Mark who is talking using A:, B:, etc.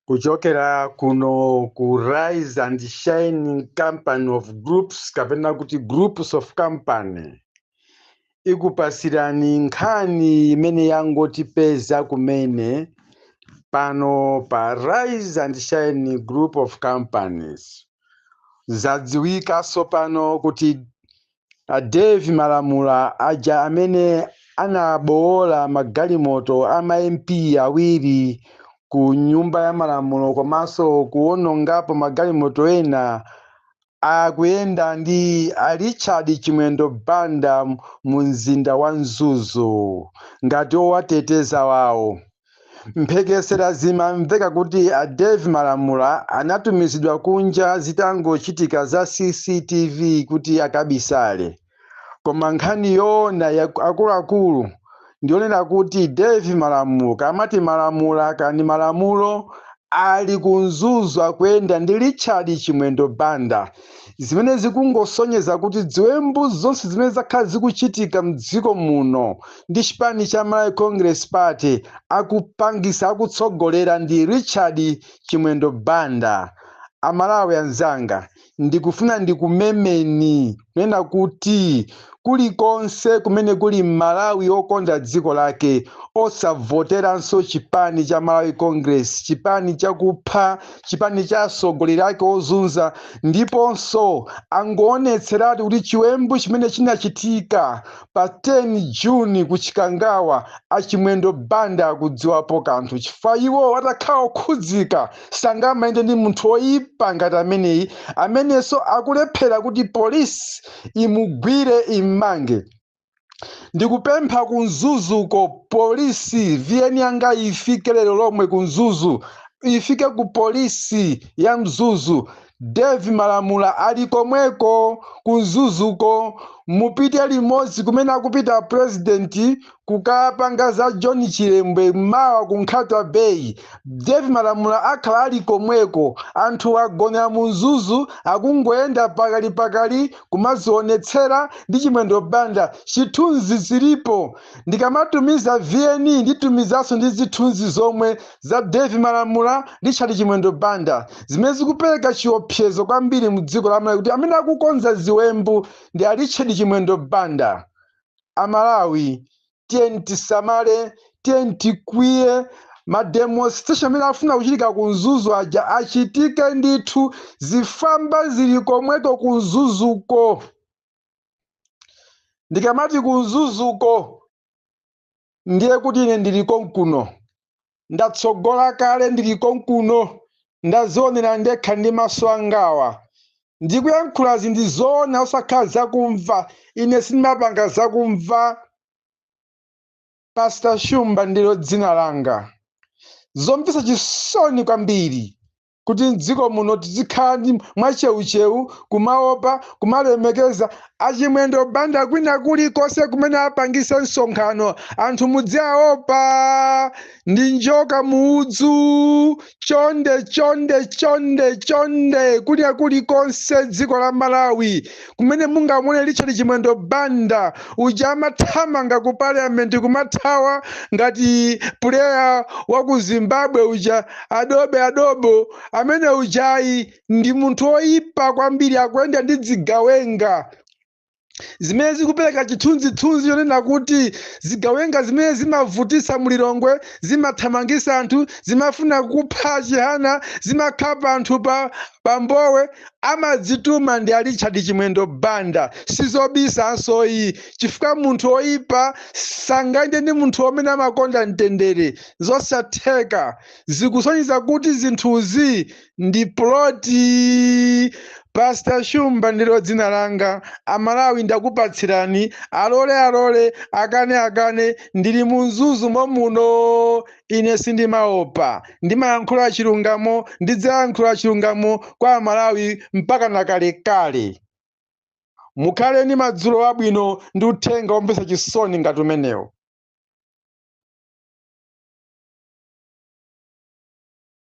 A: kuchokera kuno ku Rise and Shine Company of Groups kapena kuti Groups of Company ikupasirani nkhani imene yangotipeza kumene pano pa Rise and Shine Group of Companies. Zadziwika pano kuti Dave Malamula aja amene anabowola magalimoto ama MP awiri ku nyumba ya malamulo komanso kuwonongapo magalimoto ena akuyenda ndi Richard Chimwendo Banda mu mzinda wa Mzuzu ngati owateteza wawo. Mphekesera zimamveka kuti Dave Malamula anatumizidwa kunja zitangochitika za CCTV kuti akabisale. Koma nkhani yona ya akuluakulu ndionera kuti Dave Malamula amati Malamula kani malamulo ali ku Mzuzu akuyenda ndi Richard Chimwendo Banda. Zimene zikungosonyeza kuti ziwembu zonse zimene zakhala zikuchitika mdziko muno ndi chipani cha Malawi Congress Party akupangisa akutsogolera ndi Richard Chimwendo Banda. Amalawi anzanga ndikufuna ndikumemeni nena kuti kulikonse kumene kuli Malawi okonda dziko lake osavoteranso chipani cha Malawi Congress, chipani chakupha, chipani cha atsogoleri ake ozunza, ndiponso angoonetserati kuti chiwembu chimene chinachitika pa 10 Juni ku Chikangawa Achimwendo Banda akudziwapo kanthu chifukwa iwo atakhala okhudzika sangamayende ndi munthu oyipa ngati ameneyi amenenso akulephera kuti polisi imugwire imange. Ndikupempha ku Mzuzuko polisi viyeni anga ifike lero lomwe ku Mzuzu, ifike ku polisi ya Mzuzu. Dave Malamula ali komweko ku Mzuzuko, mupite limodzi kumene akupita president kukapanga za John Chilembwe mawa ku Nkhata Bay. Dave Malamula akhala ali komweko, anthu agonera mu Mzuzu akungoyenda pakali kumazionetsera ndi Chimwendo Banda. Chithunzi zilipo, ndikamatumiza VN nditumizanso ndi zithunzi zomwe za Dave Malamula ndi Chimwendo Banda zimene zikupereka chiopsezo kwambiri mu dziko la Malawi kuti amene akukonza ziwembu ndi Richard Chimwendo Banda. Amalawi tiyeni tisamale, tiyeni tikwiye, mademonstration amene afuna kuchitika ku Mzuzu aja achitike ndithu, zifamba zili komweko ku Mzuzuko. Ndikamati ku Mzuzuko ndiye kuti ine ndiliko nkuno, ndatsogola kale ndiliko nkuno, ndazionera ndekha ndi maso angawa. Ndikuyankhula zinthu zoona osakhala zakumva, ine sindimapanga zakumva. Pastor Shumba ndilo dzina langa. Zomvetsa chisoni kwambiri kuti mdziko muno tizikhala ndi mwacheucheu kumaopa kumalemekeza Achimwendo Banda kwina kulikonse kumene apangisa msonkhano anthu mudziaopa ndi njoka muudzu. Chonde kulikonse dziko la Malawi kumene mungamone Richard Chimwendo Banda uja amathamanga ku parliament kumathawa ngati player wa ku Zimbabwe uja adobo amene ujayi ndi munthu oyipa kwambiri akuyenda ndi zigawenga zimene zikupereka chithunzithunzi yonena kuti zigawenga zimene zimavutisa mulilongwe, zimathamangisa anthu, zimafuna kupha chihana, zimakhapa anthu pa Mbowe, amadzituma ndi Richard Chimwendo Banda. Sizobisanso iyi chifukwa munthu oyipa sangayende ndi munthu omene amakonda mtendere. Zosatheka, zikusonyeza kuti zinthuzi ndi ploti. Pastor Shumba ndilo dzina langa. Amalawi ndakupatsirani, alole akane ndili mu Mzuzu muno. Ine sindimaopa, ndimayankhula chilungamo, ndidzayankhula chilungamo kwa Amalawi mpaka nakalekale. Mukhale ndi madzulo abwino ndi uthenga omvetsa chisoni ngati umenewo.